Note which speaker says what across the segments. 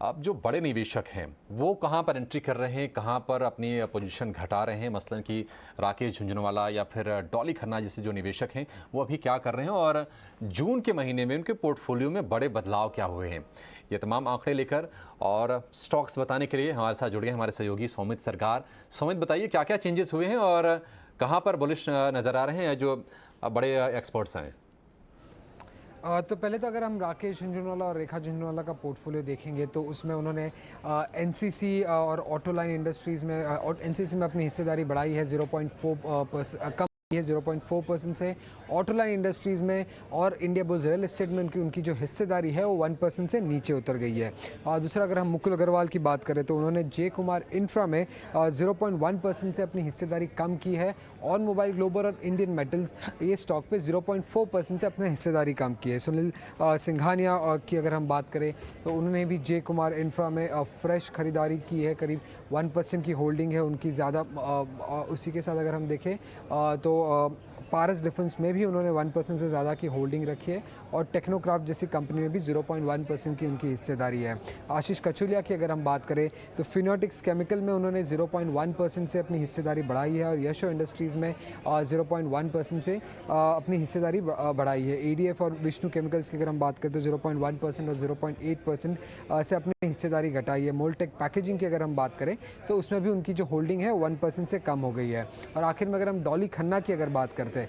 Speaker 1: अब जो बड़े निवेशक हैं वो कहाँ पर एंट्री कर रहे हैं, कहाँ पर अपनी पोजीशन घटा रहे हैं, मसलन कि राकेश झुंझुनवाला या फिर डॉली खन्ना जैसे जो निवेशक हैं वो अभी क्या कर रहे हैं और जून के महीने में उनके पोर्टफोलियो में बड़े बदलाव क्या हुए हैं, ये तमाम आंकड़े लेकर और स्टॉक्स बताने के लिए हमारे साथ जुड़ गए हमारे सहयोगी सौमित सरकार। सौमित, बताइए क्या क्या चेंजेस हुए हैं और कहाँ पर बुलिश नज़र आ रहे हैं जो बड़े एक्सपर्ट्स हैं।
Speaker 2: तो पहले तो अगर हम राकेश झुंझुनवाला और रेखा झुंझुनवाला का पोर्टफोलियो देखेंगे तो उसमें उन्होंने एनसीसी और ऑटो लाइन इंडस्ट्रीज़ में एनसीसी में अपनी हिस्सेदारी बढ़ाई है 0.4% कम है 0.4% से। ऑटो लाइन इंडस्ट्रीज़ में और इंडिया बुल्स रियल एस्टेट में उनकी जो हिस्सेदारी है वो 1% से नीचे उतर गई है। दूसरा अगर हम मुकुल अग्रवाल की बात करें तो उन्होंने जे कुमार इंफ्रा में 0.1% से अपनी हिस्सेदारी कम की है। ऑन मोबाइल ग्लोबल और इंडियन मेटल्स ये स्टॉक पे 0.4% से अपनी हिस्सेदारी कम की है। सुनील सिंघानिया की अगर हम बात करें तो उन्होंने भी जे कुमार इंफ्रा में फ्रेश खरीदारी की है, करीब 1% की होल्डिंग है उनकी ज़्यादा। उसी के साथ अगर हम देखें तो पारस डिफेंस में भी उन्होंने 1% से ज़्यादा की होल्डिंग रखी है और टेक्नोक्राफ्ट जैसी कंपनी में भी 0.1% की उनकी हिस्सेदारी है। आशीष कचुलिया की अगर हम बात करें तो फिनोटिक्स केमिकल में उन्होंने 0.1% से अपनी हिस्सेदारी बढ़ाई है और यशो इंडस्ट्रीज़ में 0.1% से अपनी हिस्सेदारी बढ़ाई है। एडीएफ और विष्णु केमिकल्स की अगर हम बात करें तो 0.1% और 0.8% से अपनी हिस्सेदारी घटाई है। मोल्टेक पैकेजिंग की अगर हम बात करें तो उसमें भी उनकी जो होल्डिंग है 1% से कम हो गई है। और आखिर में अगर हम डॉली खन्ना की अगर बात करते हैं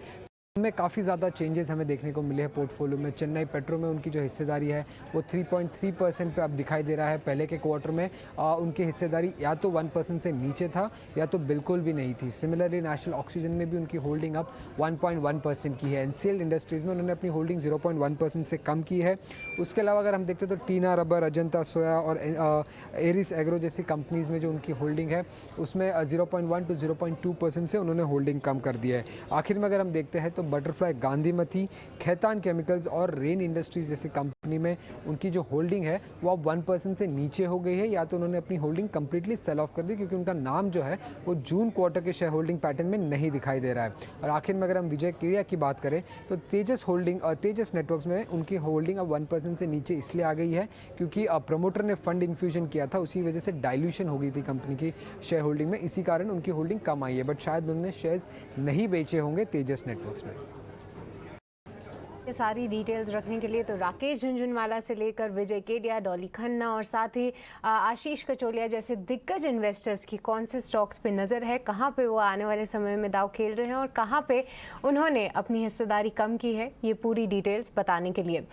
Speaker 2: में काफ़ी ज़्यादा चेंजेस हमें देखने को मिले हैं पोर्टफोलियो में। चेन्नई पेट्रो में उनकी जो हिस्सेदारी है वो 3.3% पे अब दिखाई दे रहा है। पहले के क्वार्टर में उनकी हिस्सेदारी या तो 1% से नीचे था या तो बिल्कुल भी नहीं थी। सिमिलरली नेशनल ऑक्सीजन में भी उनकी होल्डिंग अब 1.1% की है। एनसीएल इंडस्ट्रीज़ में उन्होंने अपनी होल्डिंग 0.1% से कम की है। उसके अलावा अगर हम देखते हैं तो टीना रबर, अजंता सोया और एरिस एग्रो जैसी कंपनीज़ में जो उनकी होल्डिंग है उसमें 0.1 to 0.2% से उन्होंने होल्डिंग कम कर दी है। आखिर में अगर हम देखते हैं तो बटरफ्लाई, गांधीमती, खैतान केमिकल्स और रेन इंडस्ट्रीज जैसी कंपनी में उनकी जो होल्डिंग है वो अब 1% से नीचे हो गई है या तो उन्होंने अपनी होल्डिंग कंप्लीटली सेल ऑफ कर दी क्योंकि उनका नाम जो है वो जून क्वार्टर के शेयर होल्डिंग पैटर्न में नहीं दिखाई दे रहा है। और आखिर में अगर हम विजय केडिया की बात करें तो तेजस होल्डिंग और तेजस नेटवर्क्स में उनकी होल्डिंग अब 1% से नीचे इसलिए आ गई है क्योंकि प्रमोटर ने फंड इन्फ्यूजन किया था, उसी वजह से डाइल्यूशन हो गई थी कंपनी की शेयर होल्डिंग में, इसी कारण उनकी होल्डिंग कम आई है। बट शायद उन्होंने शेयर्स नहीं बेचे होंगे तेजस नेटवर्क्स में।
Speaker 3: ये सारी डिटेल्स रखने के लिए तो राकेश झुंझुनवाला से लेकर विजय केडिया, डॉली खन्ना और साथ ही आशीष कचोलिया जैसे दिग्गज इन्वेस्टर्स की कौन से स्टॉक्स पे नज़र है, कहाँ पे वो आने वाले समय में दाव खेल रहे हैं और कहाँ पे उन्होंने अपनी हिस्सेदारी कम की है, ये पूरी डिटेल्स बताने के लिए